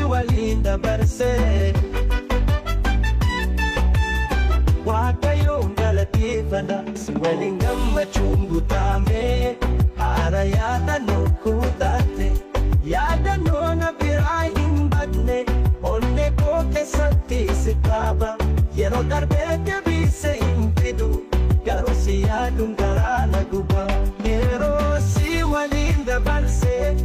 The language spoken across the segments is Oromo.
walinda barse Wakayong galatifana Siwalingam machungu tame Para yata no kutate Yada no na biray imbadne Onne ko kesati sikaba Yero darbe ke bise impidu Garo siya dungara guba Pero si walinda barse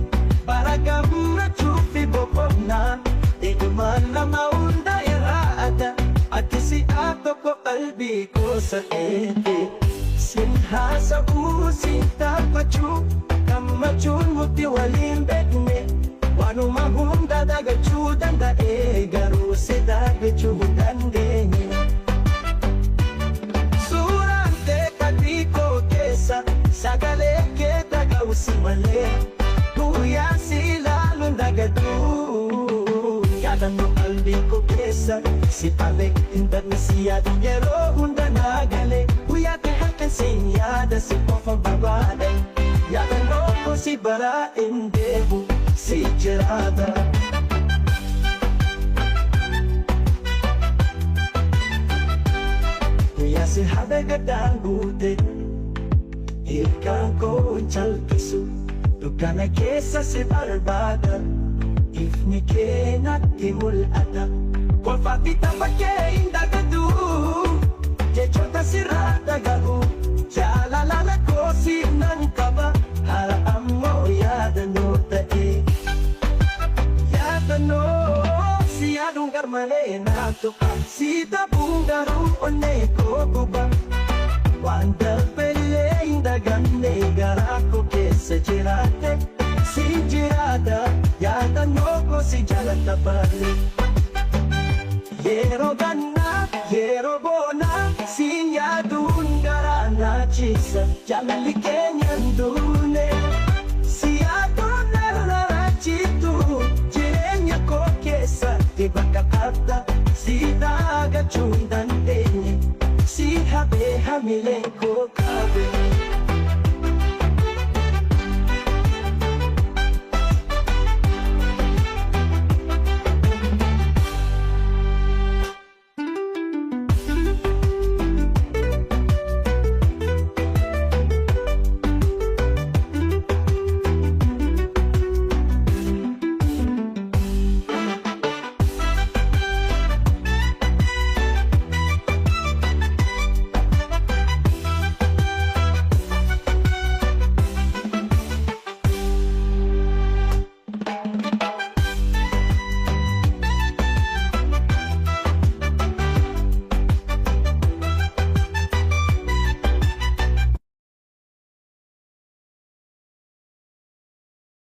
Para gamna chupi bopona Iguman na maunda iraada At si ato ko kalbi ko sa ete Sinha sa usinta pachu Kamachun muti walimbetne Wano mahunda daga chudan da garo se daga chudan denye Surante kadiko kesa Sagale ke daga usimale Kuya sila lundaga du Yada no kalbi ko kesa Si pabek tindag na siya Yero hunda nagale Kuya te hakan sinyada Si pofang babaday Yada no ko si bara indebu Si Gerada Kuya si habegadang bute Ikan ko unchal kisu Tukana kesa si barbada If ni kenat timul atak Kwa fatita pa ke indagadu Ke chota si ratagahu Chalalala ko si nang kaba Haraam mo yada no tae Yada no Si adong garmane na tuka Si tabung daru one ko buba Wandal pele indagan negara ko ke se girate Si girada Yada no ko si jalan tabali Yero gana, yero bona Sinya dun garana chisa Jalan likenyan dune